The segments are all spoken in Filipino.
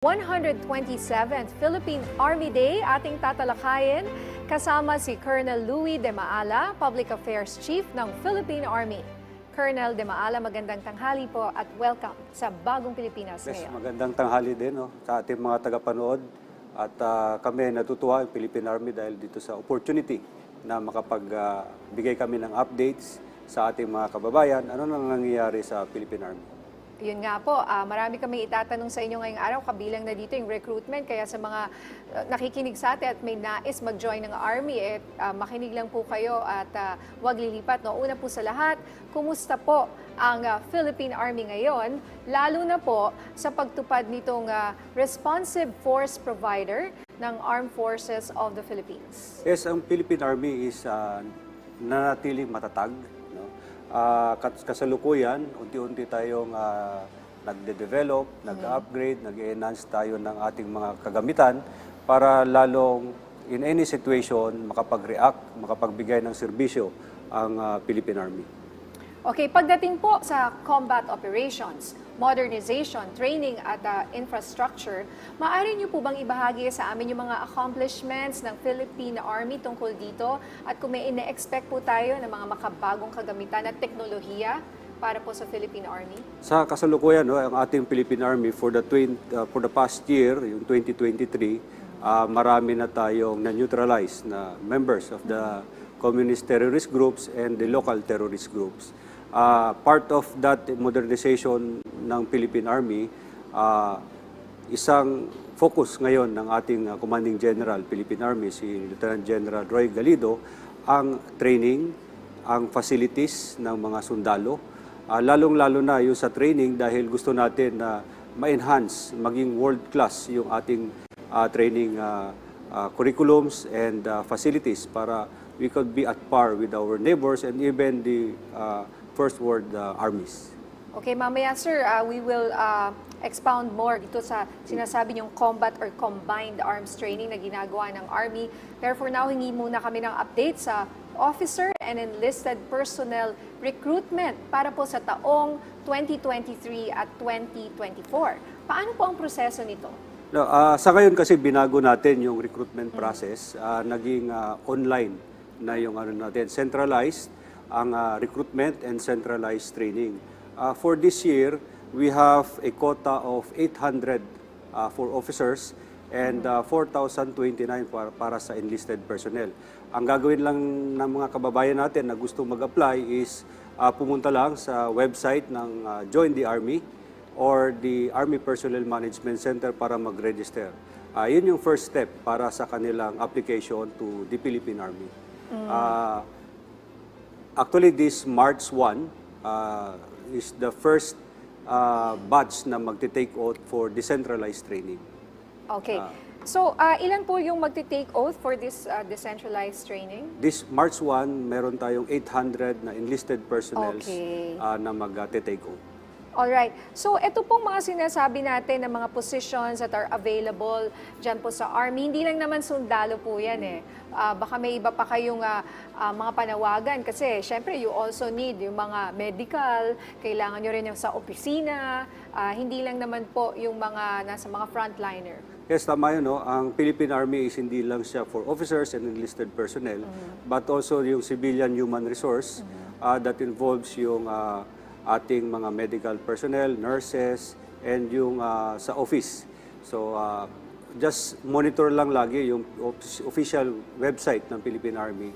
127th Philippine Army Day ating tatalakayin kasama si Colonel Louie De Maala, Public Affairs Chief ng Philippine Army. Colonel De Maala, magandang tanghali po at welcome sa Bagong Pilipinas Yes, ngayon. magandang tanghali din sa ating mga tagapanood at kami natutuwa ang Philippine Army dahil dito sa opportunity na makapagbigay kami ng updates sa ating mga kababayan, ano nang nangyayari sa Philippine Army. Yun nga po, marami kami itatanong sa inyo ngayong araw, kabilang na dito yung recruitment, kaya sa mga nakikinig sa atin at may nais mag-join ng Army, makinig lang po kayo at huwag lilipat. No? Una po sa lahat, kumusta po ang Philippine Army ngayon, lalo na po sa pagtupad nitong responsive force provider ng Armed Forces of the Philippines? Yes, ang Philippine Army is nanatiling matatag. Kasalukuyan, unti-unti tayong nagde-develop, nag-upgrade, nag-enhance tayo ng ating mga kagamitan para lalong in any situation makapag-react, makapagbigay ng serbisyo ang Philippine Army. Okay, pagdating po sa combat operations, modernization, training at infrastructure, maaari niyo po bang ibahagi sa amin yung mga accomplishments ng Philippine Army tungkol dito at kung may ine-expect po tayo ng mga makabagong kagamitan at teknolohiya para po sa Philippine Army? Sa kasalukuyan, ang ating Philippine Army for the past year, yung 2023, marami na tayong na-neutralize na members of the communist terrorist groups and the local terrorist groups. Part of that modernization ng Philippine Army, isang focus ngayon ng ating Commanding General, Philippine Army, si Lieutenant General Roy Galido, ang training, ang facilities ng mga sundalo. Lalong-lalo na yung sa training dahil gusto natin na ma-enhance, maging world-class yung ating training curriculums and facilities para we could be at par with our neighbors and even the first world armies. Okay, mamaya sir, we will expound more dito sa sinasabi niyong combat or combined arms training na ginagawa ng Army. Pero for now, hingi muna kami ng update sa officer and enlisted personnel recruitment para po sa taong 2023 at 2024. Paano po ang proseso nito? No, sa ngayon kasi binago natin yung recruitment process, naging online na yung natin, centralized ang recruitment and centralized training. For this year, we have a quota of 800 for officers and 4,029 para sa enlisted personnel. Ang gagawin lang ng mga kababayan natin na gusto mag-apply is pumunta lang sa website ng Join the Army or the Army Personnel Management Center para mag-register. Yun yung first step para sa kanilang application to the Philippine Army. Actually, this March 1 is the first batch na magte-take oath for decentralized training. Okay. So, ilan po yung magte-take oath for this decentralized training? This March 1, meron tayong 800 na enlisted personnel na magte-take oath. Alright. So, ito pong mga sinasabi natin ng mga positions that are available dyan po sa Army. Hindi lang naman sundalo po yan eh. Baka may iba pa kayong mga panawagan kasi syempre you also need yung mga medical, kailangan nyo rin yung sa opisina, hindi lang naman po yung mga nasa mga frontliner. Yes, tama yun. Ang Philippine Army is hindi lang siya for officers and enlisted personnel, but also yung civilian human resource that involves yung ating mga medical personnel, nurses, and yung sa office. So, just monitor lang lagi yung official website ng Philippine Army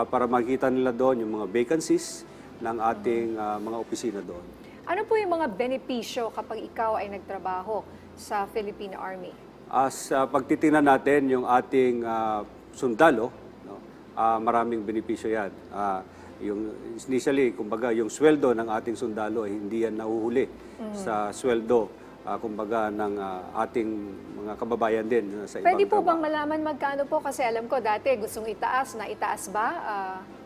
para makita nila doon yung mga vacancies ng ating mga opisina doon. Ano po yung mga benepisyo kapag ikaw ay nagtrabaho sa Philippine Army? Pagtitingnan natin yung ating sundalo, maraming benepisyo yan. Yung initially, kumbaga, yung sweldo ng ating sundalo ay hindi yan nahuhuli sa sweldo, kumbaga, ng ating mga kababayan din sa ibang Pwede po trabaho. bang malaman magkano po? Kasi alam ko dati gustong itaas, na itaas ba?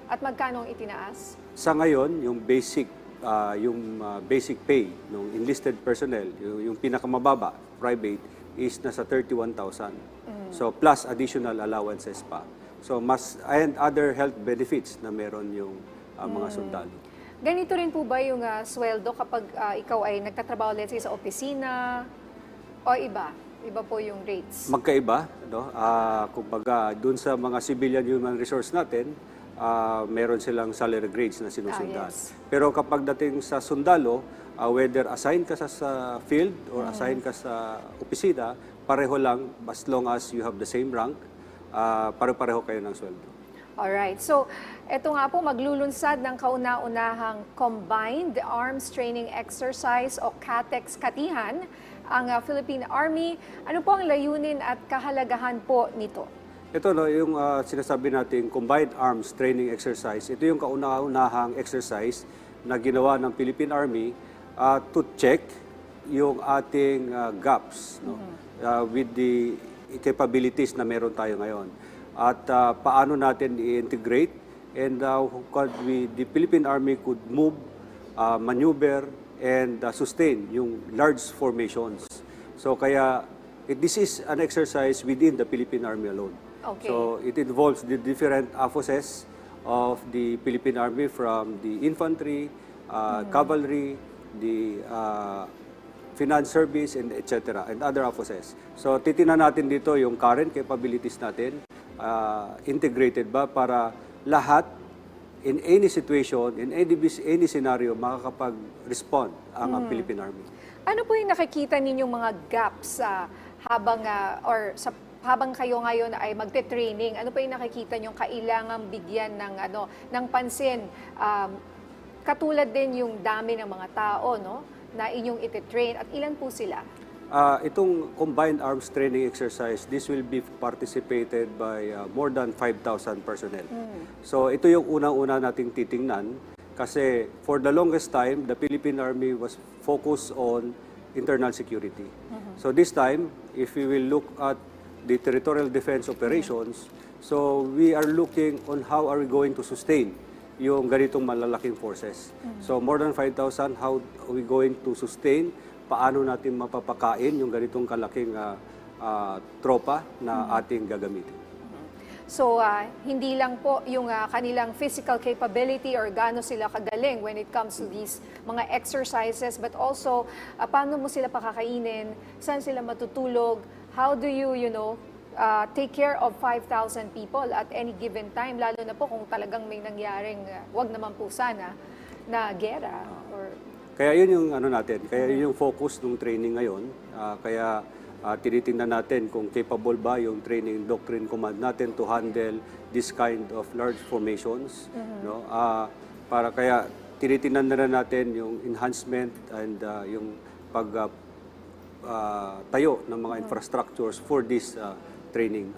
At magkano ang itinaas? Sa ngayon, yung basic pay ng enlisted personnel, yung pinakamababa, private, is nasa 31,000. So, plus additional allowances pa. So, and other health benefits na meron yung mga sundalo. Ganito rin po ba yung sweldo kapag ikaw ay nagtatrabaho, let's say, sa opisina o iba? Iba po yung rates. Magkaiba, no? Kumbaga, dun sa mga civilian human resource natin, meron silang salary grades na sinusundan. Yes. Pero kapag dating sa sundalo, whether assigned ka sa field or assigned ka sa opisina, pareho lang as long as you have the same rank, pare-pareho kayo ng sweldo. Alright. So, eto nga po, maglulunsad ng kauna-unahang Combined Arms Training Exercise o CATEX Katihan ang Philippine Army. Ano po ang layunin at kahalagahan po nito? Ito, no, yung sinasabi nating Combined Arms Training Exercise, ito yung kauna-unahang exercise na ginawa ng Philippine Army to check yung ating gaps, no? With the capabilities na meron tayo ngayon. At paano natin i-integrate and the Philippine Army could move, maneuver, and sustain yung large formations. So kaya this is an exercise within the Philippine Army alone. Okay. So it involves the different AFOSes of the Philippine Army, from the infantry, cavalry, the finance service, and etc. and other AFOSes. So titingnan natin dito yung current capabilities natin, integrated ba para lahat in any situation, in any scenario, makakapag-respond ang Philippine Army. Ano po yung nakikita ninyong mga gaps habang kayo ngayon ay magte-training? Ano po yung nakikita ninyong kailangang bigyan ng pansin? Katulad din yung dami ng mga tao, no, na inyong ite-train, at ilan po sila? Itong Combined Arms Training Exercise, this will be participated by more than 5,000 personnel. So ito yung unang-una nating titingnan, kasi for the longest time, the Philippine Army was focused on internal security. So this time, if we will look at the territorial defense operations, so we are looking on how are we going to sustain yung ganitong malalaking forces. So more than 5,000, how are we going to sustain? Paano natin mapapakain yung ganitong kalaking tropa na ating gagamitin. So, hindi lang po yung kanilang physical capability or gaano sila kagaling when it comes to these mga exercises, but also paano mo sila pakakainin, saan sila matutulog, how do you, take care of 5,000 people at any given time, lalo na po kung talagang may nangyaring, wag naman po sana, na gera or... Kaya yun yung kaya yun yung focus ng training ngayon. Kaya tinitingnan natin kung capable ba yung training doctrine command natin to handle this kind of large formations. No? Para kaya tinitingnan na rin natin yung enhancement and yung tayo ng mga infrastructures for this training.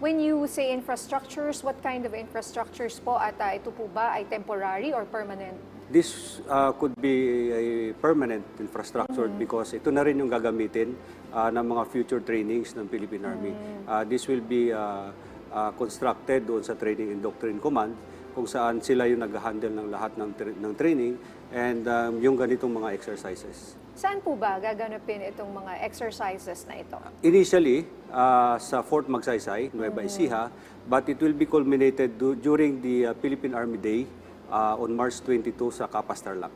When you say infrastructures, what kind of infrastructures po, at ito po ba ay temporary or permanent? This could be a permanent infrastructure because ito na rin yung gagamitin ng mga future trainings ng Philippine Army. This will be constructed doon sa Training and Doctrine Command, kung saan sila yung nag-handle ng lahat ng training and yung ganitong mga exercises. Saan po ba gaganapin itong mga exercises na ito? Initially, sa Fort Magsaysay, Nueva Ecija, but it will be culminated during the Philippine Army Day on March 22 sa Capas Tarlac.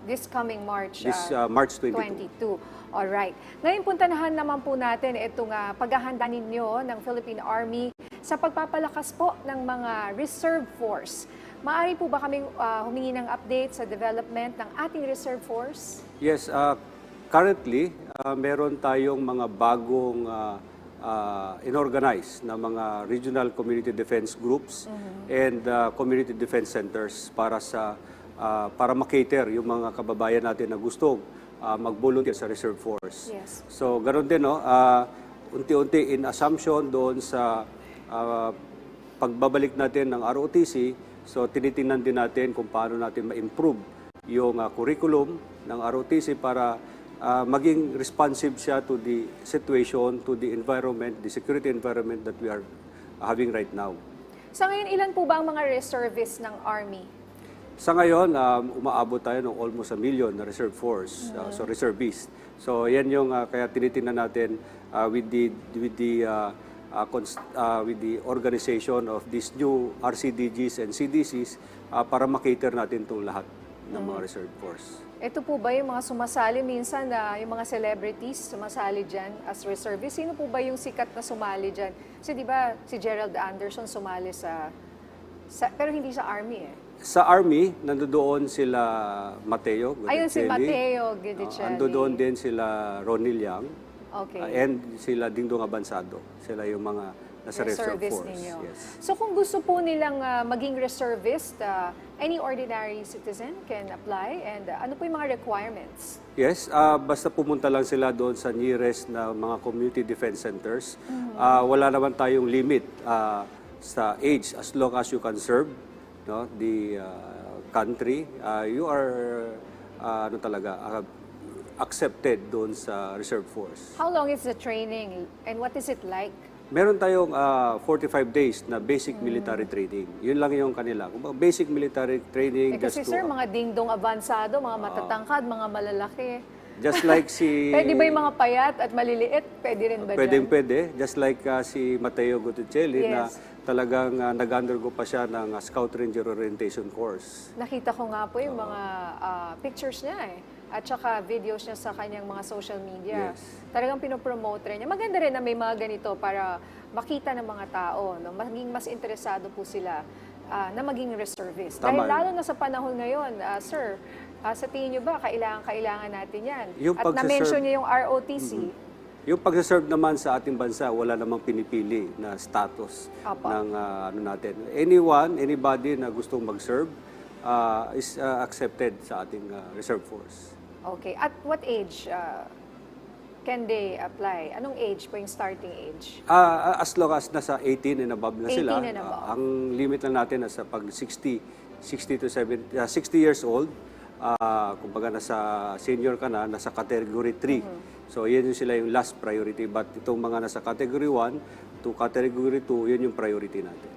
This coming March, March 22. 22. Alright. Ngayon puntanahan naman po natin itong paghahanda ninyo ng Philippine Army sa pagpapalakas po ng mga reserve force. Maaari po ba kaming humingi ng update sa development ng ating reserve force? Yes, currently, meron tayong mga bagong inorganize na mga regional community defense groups and community defense centers para makater yung mga kababayan natin na gustong mag-volunteer sa reserve force. Yes. So, ganoon din, no? Unti-unti in assumption doon sa pagbabalik natin ng ROTC, so tinitingnan din natin kung paano natin ma-improve yung curriculum ng ROTC para maging responsive siya to the situation, to the environment, the security environment that we are having right now. Sa ngayon, ilan po ba ang mga reservists ng Army? Sa ngayon, umaabot tayo ng almost 1 million na reserve force, so reservists. So yan yung kaya tinitingnan natin with the organization of these new RCDGs and CDCs para makater natin itong lahat ng mga reserve force. Ito po ba yung mga sumasali minsan na yung mga celebrities sumasali dyan as reservist? Sino po ba yung sikat na sumali dyan? Kasi di ba si Gerald Anderson sumali pero hindi sa army eh. Sa Army, nandoon sila Mateo Ayun si Guidicelli. Mateo Guidicelli. Nandoon din sila Ronil Yang. Okay. And sila Dingdong Abansado. Sila yung mga nasa reserve Reservist force. ninyo. Yes. So kung gusto po nilang maging reservist, any ordinary citizen can apply and ano po yung mga requirements? Yes, basta pumunta lang sila doon sa nearest na mga community defense centers. Wala naman tayong limit sa age as long as you can serve the country. You are accepted doon sa reserve force. How long is the training and what is it like? Meron tayong 45 days na basic military training. Yun lang yung kanila. Basic military training. Kasi sir, mga dingdong abansado, mga matatangkad, mga malalaki. Just like si... Pwede ba yung mga payat at maliliit? Pwede rin ba dyan? Pwede. Just like si Mateo Guidicelli na Yes. talagang nag-undergo pa siya ng Scout Ranger Orientation Course. Nakita ko nga po yung mga pictures niya eh. At saka videos niya sa kanyang mga social media. Yes. Talagang pinopromote rin niya. Maganda rin na may mga ganito para makita ng mga tao, no? Maging mas interesado po sila na maging reservist. Tama. Dahil lalo na sa panahon ngayon, sir, sa tingin niyo ba, kailangan natin yan? Yung At na-mention pagsaserve- niya yung ROTC. Yung pagsaserve naman sa ating bansa, wala namang pinipili na status Apa. ng natin. Anybody na gustong mag-serve is accepted sa ating reserve force. Okay. At what age can they apply? Anong age po yung starting age? As long as nasa 18 and above na 18 sila, and above. ang limit lang natin nasa pag 60 to 60 years old, kumbaga nasa senior ka na, nasa category 3. So yun yung sila yung last priority. But itong mga nasa category 1 to category 2, yun yung priority natin.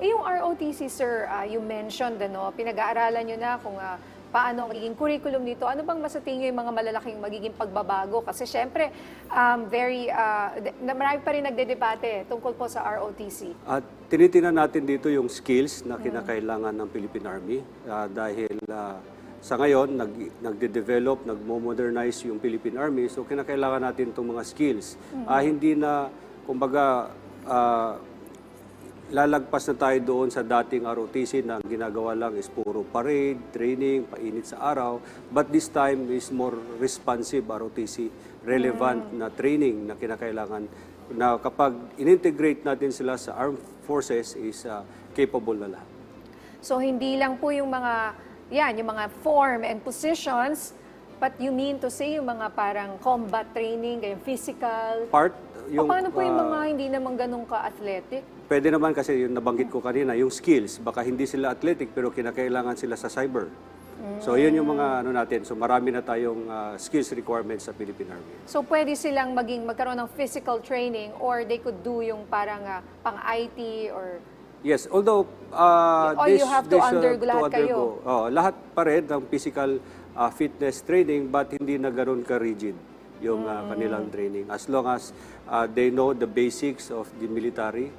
Yung ROTC, sir, you mentioned, pinag-aaralan nyo na kung paano ang magiging curriculum nito. Ano bang masatingin yung mga malalaking magiging pagbabago? Kasi syempre, marami pa rin nagdedebate tungkol po sa ROTC. At tinitingnan natin dito yung skills na kinakailangan ng Philippine Army dahil sa ngayon, nagde-develop, nagmo-modernize yung Philippine Army. So kinakailangan natin itong mga skills. Hindi na, kumbaga, lalagpas na tayo doon sa dating ROTC na ang ginagawa lang is puro parade, training, painit sa araw. But this time is more responsive ROTC, relevant na training na kinakailangan na kapag in-integrate natin sila sa armed forces is capable na lahat. So hindi lang po yung yung mga form and positions, but you mean to say yung mga parang combat training, yung physical. Paano po yung mga hindi naman ganun ka-athletic? Pwede naman kasi yung nabanggit ko kanina, yung skills, baka hindi sila athletic pero kinakailangan sila sa cyber. So yun yung mga natin. So marami na tayong skills requirements sa Philippine Army. So pwede silang magkaroon ng physical training or they could do yung parang pang-IT or... Yes, although you have to undergo lahat kayo. Lahat pa rin ng physical fitness training but hindi na ganoon ka-rigid yung kanilang training. As long as they know the basics of the military,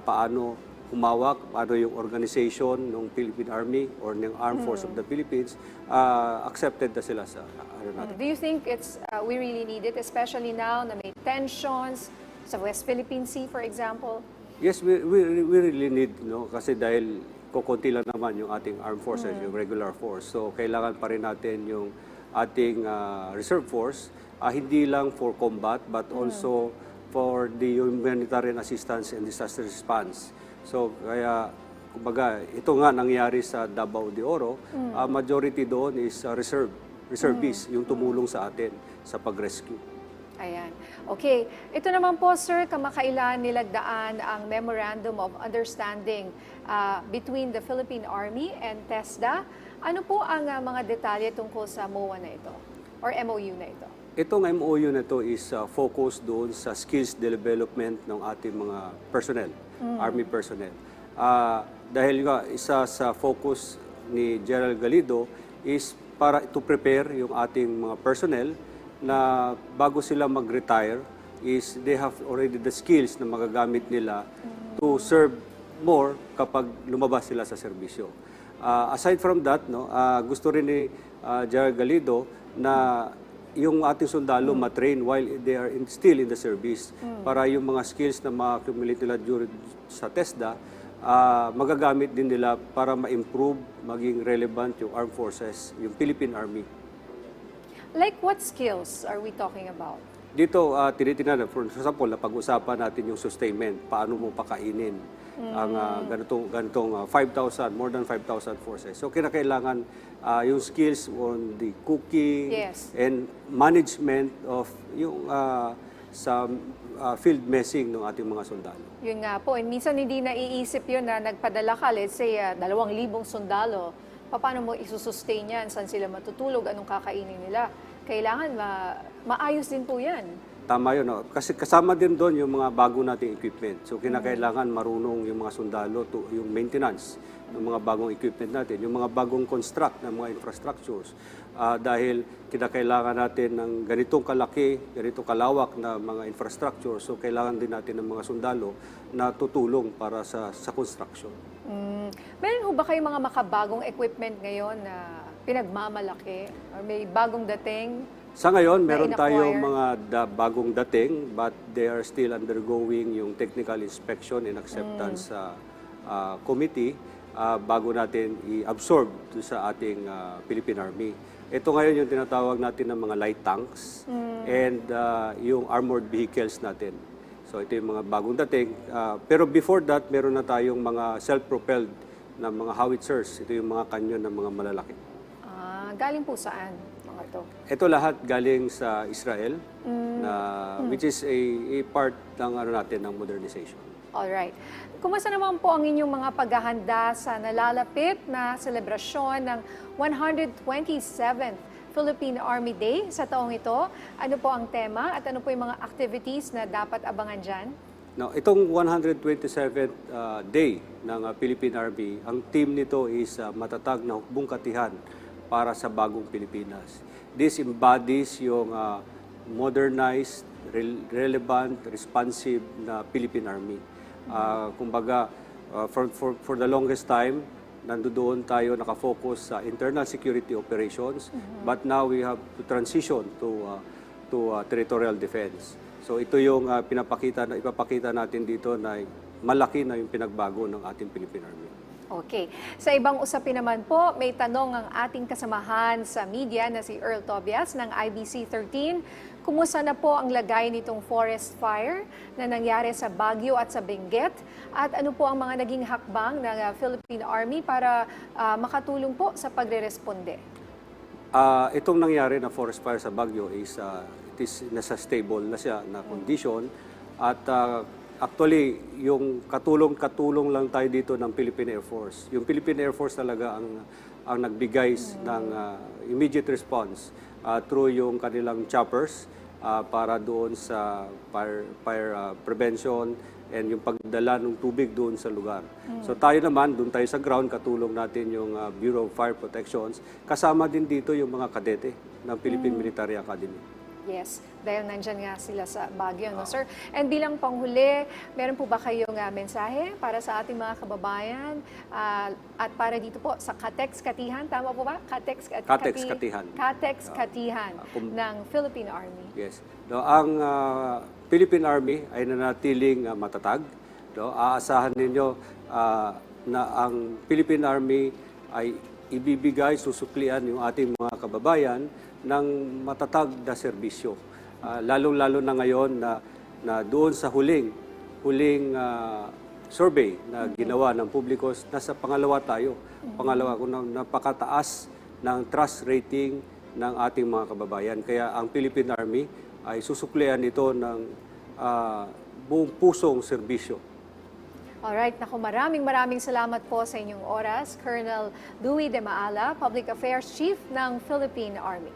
paano humawak, paano yung organization ng Philippine Army or ng Armed Force of the Philippines, accepted na sila sa natin. Do you think we really need it, especially now na may tensions sa West Philippine Sea, for example? Yes, we really need, kasi dahil kukunti lang naman yung ating armed forces, yung regular force. So, kailangan pa rin natin yung ating reserve force, hindi lang for combat, but also for the humanitarian assistance and disaster response. So, kaya, kumbaga, ito nga nangyari sa Davao de Oro, majority doon is reservists, yung tumulong sa atin sa pag-rescue. Ayan. Okay. Ito naman po, sir, kamakailan nilagdaan ang Memorandum of Understanding between the Philippine Army and TESDA. Ano po ang mga detalye tungkol sa MOA na ito or MOU na ito? Itong MOU na ito is focused doon sa skills development ng ating mga personnel, Army personnel. Dahil nga, isa sa focus ni General Galido is para to prepare yung ating mga personnel na bago sila mag-retire is they have already the skills na magagamit nila to serve more kapag lumabas sila sa serbisyo. Aside from that, gusto rin ni General Galido, na yung ating sundalo matrain while they are still in the service para yung mga skills na ma-accumulate nila during sa TESDA, magagamit din nila para ma-improve, maging relevant yung armed forces, yung Philippine Army. Like what skills are we talking about? Dito, tinitingnan, for example, pag-usapan natin yung sustainment, paano mo pakainin ang ganitong 5,000, more than 5,000 forces. So, kinakailangan yung skills on the cooking Yes. and management of yung sa field messing ng ating mga sundalo. Yun nga po, and minsan hindi naiisip yun na nagpadala ka, let's say, 2,000 sundalo. Paano mo isusustain yan? Saan sila matutulog? Anong kakainin nila? Kailangan maayos din po yan. Tama yun. No? Kasi kasama din doon yung mga bago nating equipment. So, kinakailangan marunong yung mga sundalo to yung maintenance ng mga bagong equipment natin, yung mga bagong construct ng mga infrastructures. Dahil kinakailangan natin ng ganitong kalaki, ganitong kalawak na mga infrastructure. So, kailangan din natin ng mga sundalo na tutulong para sa construction. Meron ho ba kayong mga makabagong equipment ngayon na pinagmamalaki? Or may bagong dating? Sa ngayon, meron na-acquire? tayong mga bagong dating, but they are still undergoing yung technical inspection and acceptance sa committee bago natin i-absorb sa ating Philippine Army. Ito ngayon yung tinatawag natin ng mga light tanks and yung armored vehicles natin. So ito yung mga bagong dating. Pero before that, meron na tayong mga self-propelled na mga howitzers. Ito yung mga kanyon ng mga malalaki. Galing po saan mga to? Ito lahat galing sa Israel, which is a part ng natin ng modernization. Alright. Kumusta naman po ang inyong mga paghahanda sa nalalapit na selebrasyon ng 127th Philippine Army Day sa taong ito? Ano po ang tema at ano po yung mga activities na dapat abangan dyan? Now, itong 127th day ng Philippine Army, ang team nito is matatag na hukbong katihan para sa bagong Pilipinas. This embodies yung modernized, relevant, responsive na Philippine Army. Kumbaga, for the longest time, nandoon tayo nakafocus sa internal security operations, but now we have to transition to territorial defense. So ito yung ipapakita natin dito na malaki na yung pinagbago ng ating Philippine Army. Okay. Sa ibang usapin naman po, may tanong ang ating kasamahan sa media na si Earl Tobias ng IBC 13. Kumusta na po ang lagay nitong forest fire na nangyari sa Baguio at sa Benguet? At ano po ang mga naging hakbang ng Philippine Army para makatulong po sa pagre-responde? Itong nangyari na forest fire sa Baguio is nasa stable na siya na condition at actually, yung katulong lang tayo dito ng Philippine Air Force. Yung Philippine Air Force talaga ang nagbigay ng immediate response through yung kanilang choppers para doon sa fire prevention and yung pagdala ng tubig doon sa lugar. So tayo naman, doon tayo sa ground, katulong natin yung Bureau of Fire Protections. Kasama din dito yung mga kadete ng Philippine Military Academy. Yes, dahil nandyan nga sila sa Baguio, no, sir? And bilang panghuli, meron po ba kayong mensahe para sa ating mga kababayan at para dito po sa Katex Katihan? Tama po ba? Katex Katihan. Katex Katihan ng Philippine Army. Yes. No, ang Philippine Army ay nanatiling matatag. No? Aasahan ninyo na ang Philippine Army ay ibibigay, susuklian yung ating mga kababayan ng matatag na serbisyo. Lalong-lalo na ngayon na doon sa huling survey na ginawa ng publiko, nasa pangalawa tayo. Pangalawa, kung napakataas ng trust rating ng ating mga kababayan. Kaya ang Philippine Army ay susuklian ito ng buong pusong serbisyo. Alright, naku, maraming salamat po sa inyong oras, Colonel Louie de Maala, Public Affairs Chief ng Philippine Army.